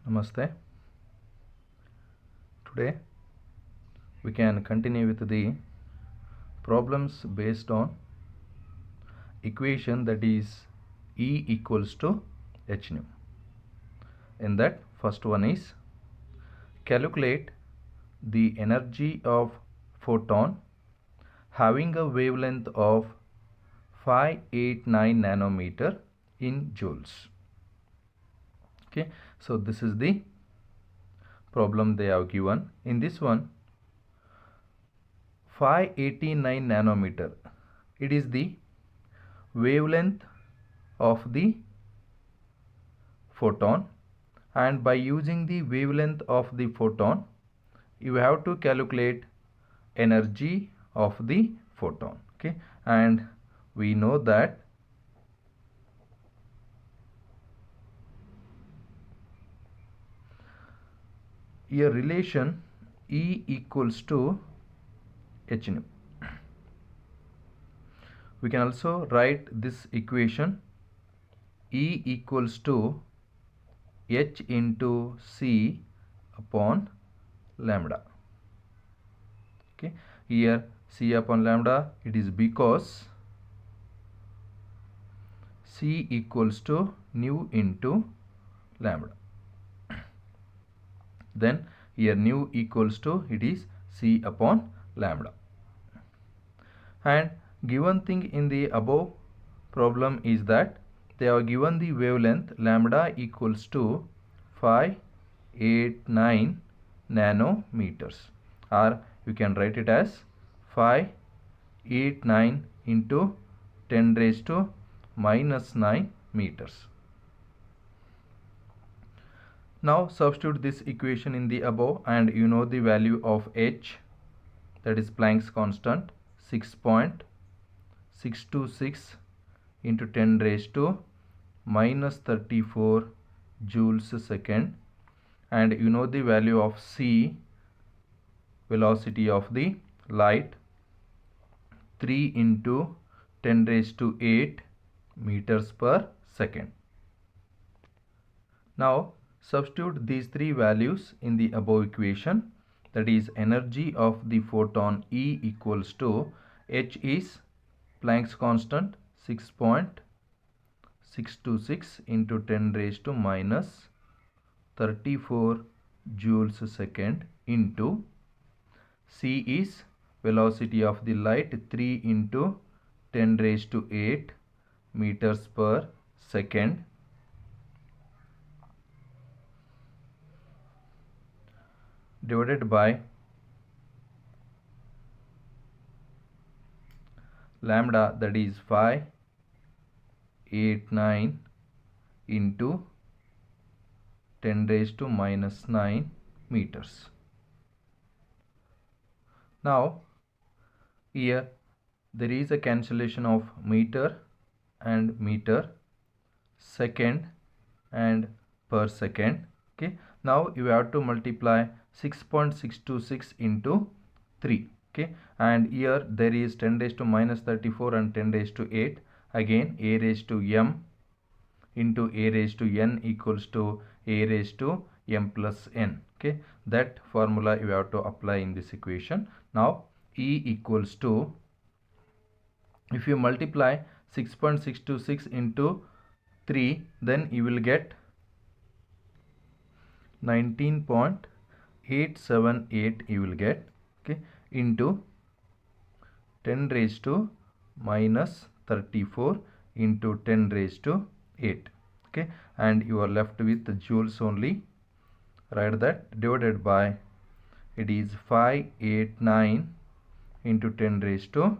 Namaste. Today we can continue with the problems based on equation, that is E equals to h nu. In that, first one is calculate the energy of photon having a wavelength of 589 nanometer in joules. Okay, so this is the problem they have given. In this one, 589 nanometer, it is the wavelength of the photon, and by using the wavelength of the photon you have to calculate energy of the photon. Okay, and we know that a relation E equals to h nu. We can also write this equation E equals to h into c upon lambda. Okay, here c upon lambda, it is because c equals to nu into lambda. Then here nu equals to, it is c upon lambda. And given thing in the above problem is that they are given the wavelength lambda equals to 589 nanometers, or you can write it as 589 into 10 raised to minus 9 meters. Now substitute this equation in the above, and you know the value of h, that is Planck's constant, 6.626 into 10 raised to minus 34 joules a second, and you know the value of c, velocity of the light, 3 into 10 raised to 8 meters per second. Now substitute these three values in the above equation, that is energy of the photon E equals to, h is Planck's constant 6.626 into 10 raised to minus 34 joules a second, into c is velocity of the light, 3 into 10 raised to 8 meters per second, divided by lambda, that is 589 into 10 raised to minus 9 meters. Now here there is a cancellation of meter and meter, second and per second. Okay, now you have to multiply 6.626 into 3. Okay, and here there is 10 raised to minus 34 and 10 raised to 8, again a raised to m into a raised to n equals to a raised to m plus n. Okay, that formula you have to apply in this equation. Now E equals to, if you multiply 6.626 into 3, then you will get 19.878 you will get. Okay, into 10 raised to minus 34 into 10 raised to 8. Okay, and you are left with the joules only. Write that, divided by, it is 589 into 10 raised to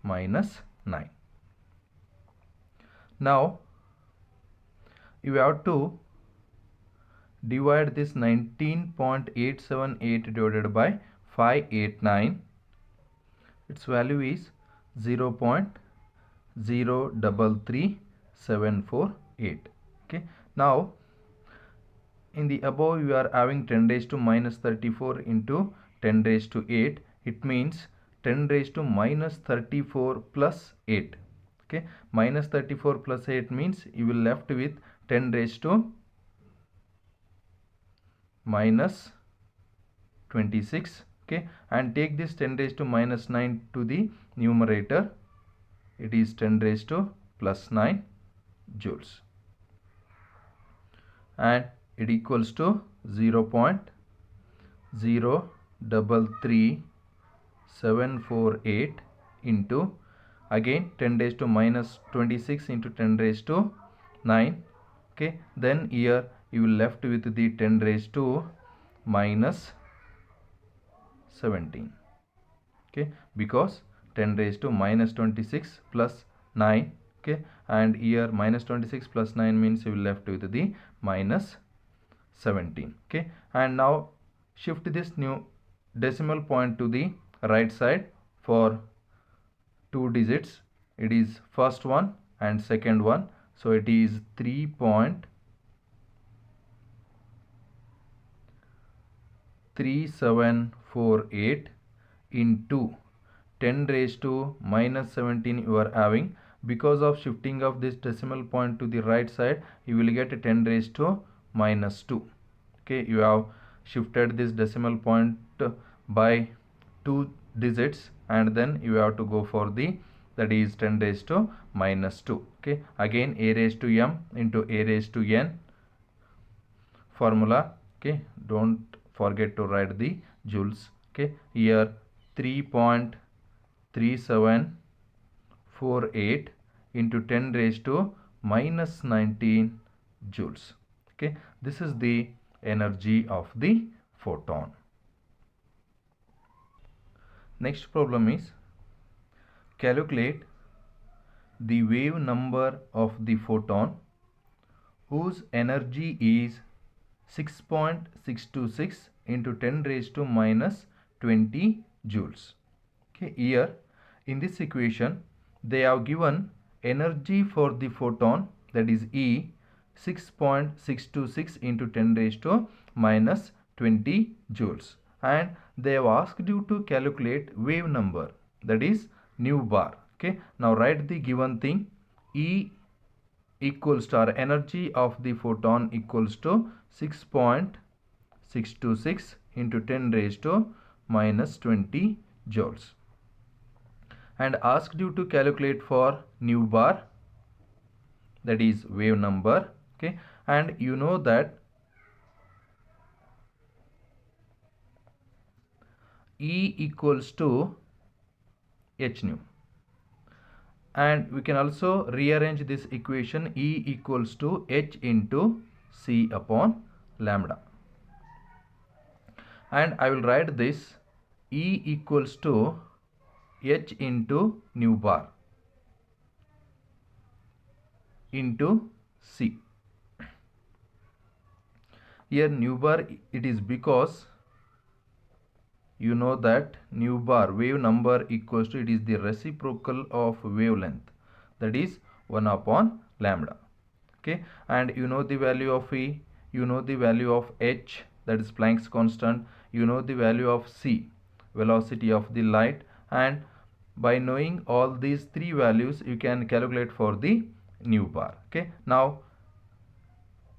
minus 9. Now you have to divide this 19.878 divided by 589. Its value is 0.033748. Okay, now in the above you are having 10 raised to minus 34 into 10 raised to 8. It means 10 raised to minus 34 plus 8. Okay, minus 34 plus 8 means you will left with 10 raised to minus 26, okay, and take this 10 raised to minus 9 to the numerator. It is 10 raised to plus 9 joules, and it equals to 0.033748 into, again 10 raised to minus 26 into 10 raised to 9, okay. Then here you will left with the 10 raised to minus 17, okay, because 10 raised to minus 26 plus 9, okay, and here minus 26 plus 9 means you will left with the minus 17, okay. And now shift this new decimal point to the right side for 2 digits. It is first one and second one, so it is 3.3748 into 10 raised to minus 17 you are having. Because of shifting of this decimal point to the right side, you will get 10 raised to minus 2, okay. You have shifted this decimal point by 2 digits, and then you have to go for the, that is 10 raised to minus 2, okay. Again a raised to m into a raised to n formula, okay. Don't forget to write the joules, okay. Here 3.3748 into 10 raised to minus 19 joules, okay. This is the energy of the photon. Next problem is, calculate the wave number of the photon whose energy is 6.626 into 10 raised to minus 20 joules. Okay, here in this equation they have given energy for the photon, that is E, 6.626 into 10 raised to minus 20 joules, and they have asked you to calculate wave number, that is nu bar, okay. Now write the given thing. E equals to, our energy of the photon equals to 6.626 into 10 raised to minus 20 joules, and asked you to calculate for nu bar, that is wave number, okay. And you know that E equals to h nu, and we can also rearrange this equation. E equals to h into c upon lambda, and I will write this E equals to h into nu bar into c. Here nu bar, it is because you know that nu bar wave number equals to, it is the reciprocal of wavelength, that is 1 upon lambda, okay. And you know the value of E, you know the value of h, that is Planck's constant, you know the value of c, velocity of the light, and by knowing all these three values you can calculate for the nu bar, okay. Now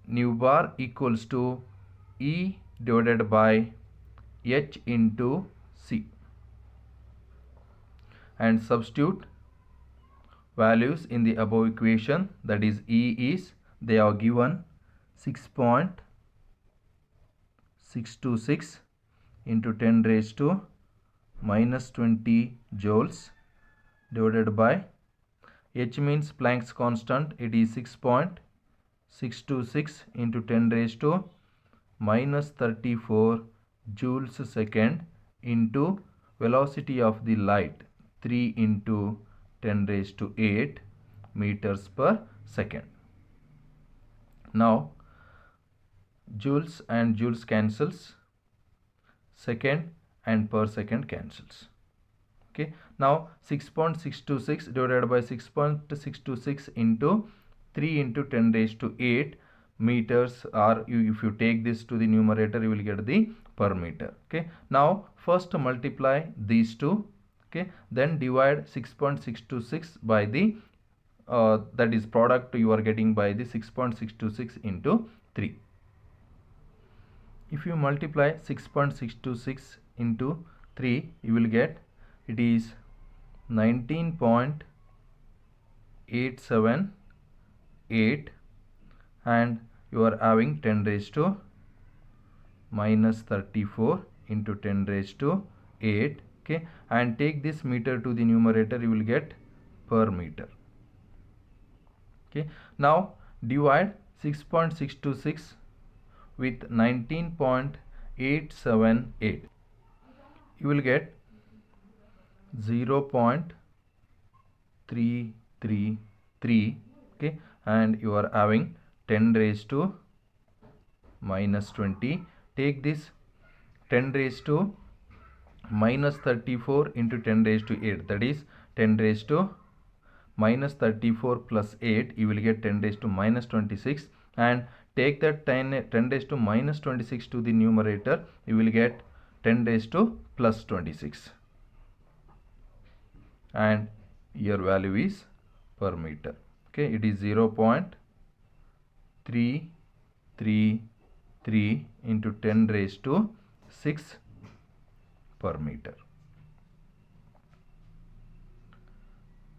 nu bar equals to E divided by h into c, and substitute values in the above equation, that is E is, they are given 6.626 into 10 raised to minus 20 joules divided by h means Planck's constant, it is 6.626 into 10 raised to minus 34 joules second into velocity of the light 3 into 10 raised to 8 meters per second. Now joules and joules cancels, second and per second cancels, okay. Now 6.626 divided by 6.626 into 3 into 10 raised to 8 meters, or if you take this to the numerator you will get the per meter, okay. Now first multiply these two, okay, then divide 6.626 by the that is product you are getting by the 6.626 into 3. if you multiply 6.626 into 3, you will get it is 19.878, and you are having 10 raised to minus 34 into 10 raised to 8. Okay, and take this meter to the numerator, you will get per meter. Okay, now divide 6.626 with 19.878, you will get 0.333. okay, and you are having 10 raised to minus 20. Take this 10 raised to minus 34 into 10 raised to 8, that is 10 raised to minus 34 plus 8, you will get 10 raised to minus 26, and take that 10 raised to minus 26 to the numerator, you will get 10 raised to plus 26, and your value is per meter. Okay, it is 0.333 into 10 raised to 6 per meter.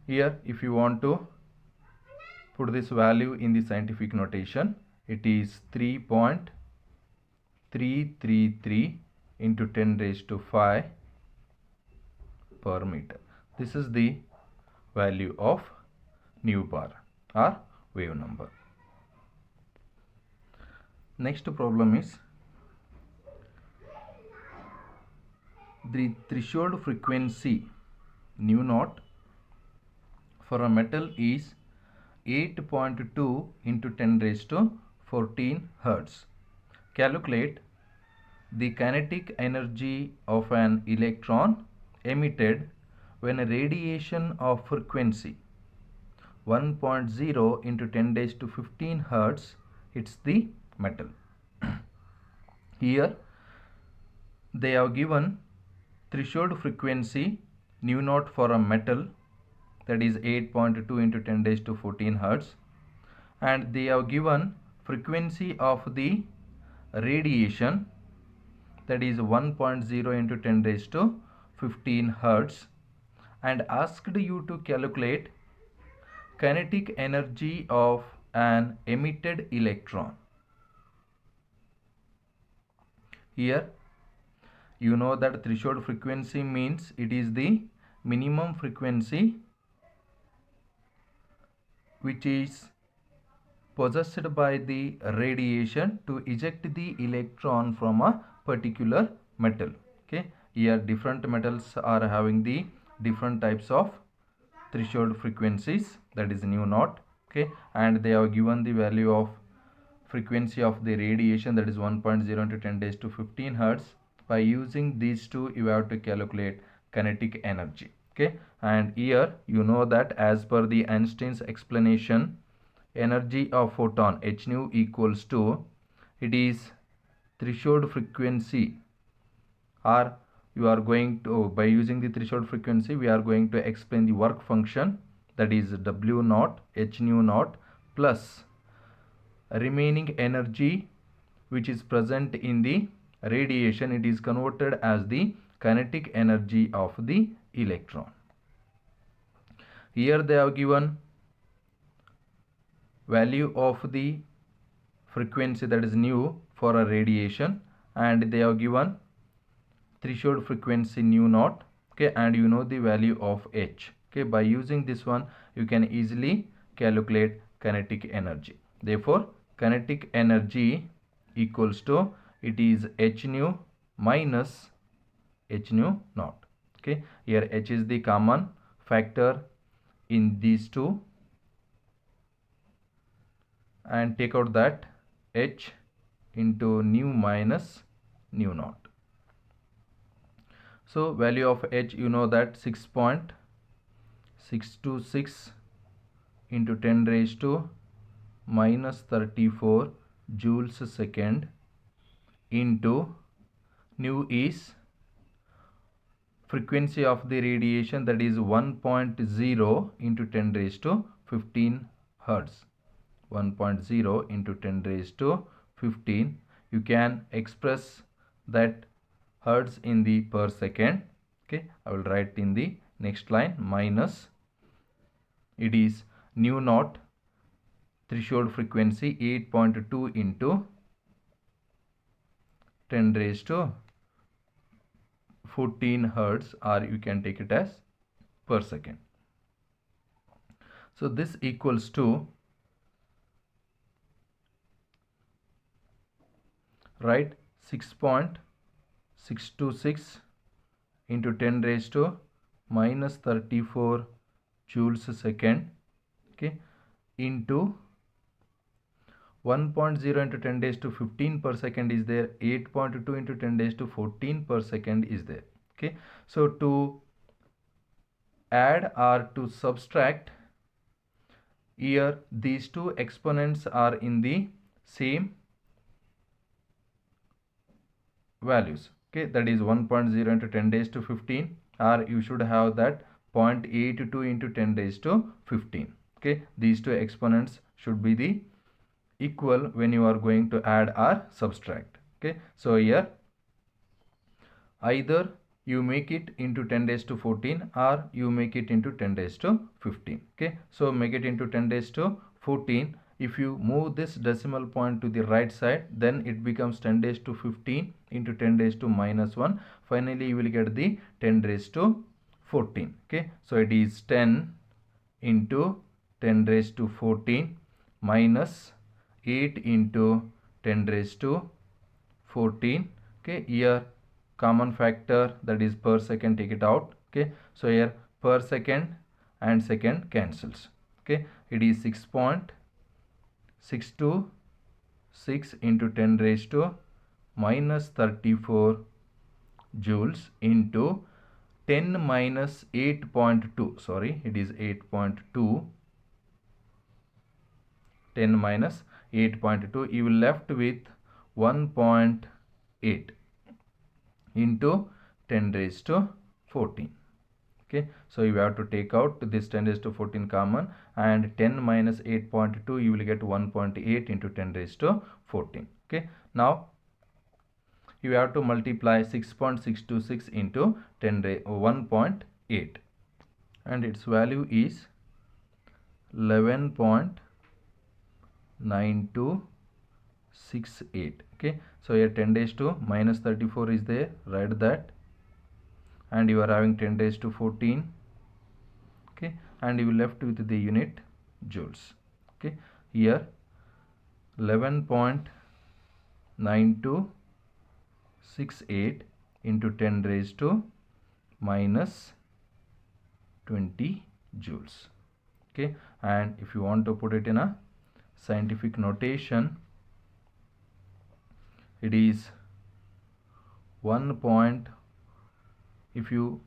Here, if you want to put this value in the scientific notation, it is 3.333 into 10 raised to 5 per meter. This is the value of nu bar or wave number. Next problem is the threshold frequency nu naught for a metal is 8.2 into 10 raised to 14 Hertz. Calculate the kinetic energy of an electron emitted when a radiation of frequency 1.0 into 10 raised to 15 Hertz hits the metal. Here they have given threshold frequency nu naught for a metal, that is 8.2 into 10 raised to 14 Hertz, and they have given frequency of the radiation, that is 1.0 into 10 raised to 15 Hertz, and asked you to calculate kinetic energy of an emitted electron. Here you know that threshold frequency means it is the minimum frequency which is possessed by the radiation to eject the electron from a particular metal. Okay, here different metals are having the different types of threshold frequencies, that is nu naught. Okay, and they have given the value of frequency of the radiation, that is 1.0 into 10 raised to 15 Hertz. By using these two, you have to calculate kinetic energy. Okay, and here you know that as per the Einstein's explanation, energy of photon h nu equals to, it is threshold frequency, or you are going to, by using the threshold frequency, we are going to explain the work function, that is W naught h nu naught plus remaining energy which is present in the radiation. It is converted as the kinetic energy of the electron. Here they have given value of the frequency, that is nu, for a radiation, and they have given threshold frequency nu naught. Okay, and you know the value of h. Okay, by using this one you can easily calculate kinetic energy. Therefore kinetic energy equals to, it is h nu minus h nu naught. Okay, here h is the common factor in these two, and take out that h into nu minus nu naught. So value of h, you know that 6.626 into 10 raised to minus 34 joules a second into nu is frequency of the radiation, that is 1.0 into 10 raised to 15 Hertz. 1.0 into 10 raised to 15. you can express that hertz in the per second. Okay, I will write in the next line minus, it is nu naught threshold frequency 8.2 into 10 raised to 14 hertz, or you can take it as per second. So this equals to, right, 6.626 into 10 raised to minus 34 joules a second, okay, into 1.0 into 10 raised to 15 per second is there, 8.2 into 10 raised to 14 per second is there. Okay, so to add or to subtract, here these two exponents are in the same values. Okay, that is 1.0 into 10 raised to 15, or you should have that 0.82 into 10 raised to 15. Okay, these two exponents should be the equal when you are going to add or subtract. Okay, so here either you make it into 10 raised to 14 or you make it into 10 raised to 15. Okay, so make it into 10 raised to 14. If you move this decimal point to the right side, then it becomes 10 raised to 15 into 10 raised to minus 1. Finally, you will get the 10 raised to 14. Okay, so it is 10 into 10 raised to 14 minus 8 into 10 raised to 14. Okay, here common factor, that is per second, take it out. Okay, so here per second and second cancels. Okay, it is 6.626 into 10 raised to minus 34 joules into 10 minus 8.2, sorry, it is 8.2, 10 minus 8.2, you will left with 1.8 into 10 raised to 14. Okay, so you have to take out this 10 raised to 14 common, and 10 minus 8.2, you will get 1.8 into 10 raised to 14. Okay, now you have to multiply 6.626 into 1.8, and its value is 11.9268. Okay, so here 10 raised to minus 34 is there, write that, and you are having 10 raised to 14. Okay, and you left with the unit joules. Okay, here 11.9268 into 10 raised to minus 20 joules. Okay, and if you want to put it in a scientific notation, it is 1 point, if you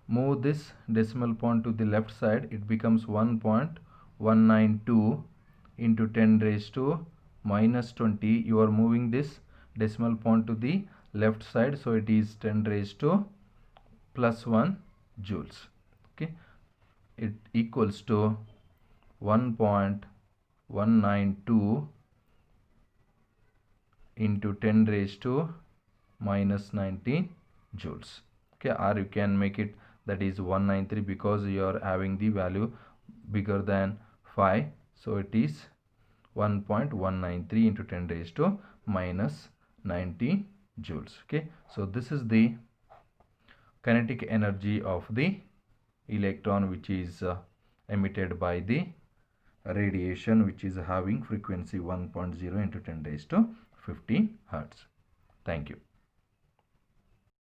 move this decimal point to the left side, it becomes 1.192 into 10 raised to minus 20. You are moving this decimal point to the left side, so it is 10 raised to plus 1 joules. Okay, it equals to 1.192 into 10 raised to minus 19 joules. Okay, or you can make it, that is 193, because you are having the value bigger than 5, so it is 1.193 into 10 raised to minus 19 joules. Okay, so this is the kinetic energy of the electron, which is emitted by the radiation, which is having frequency 1.0 into 10 raised to 15 hertz. Thank you.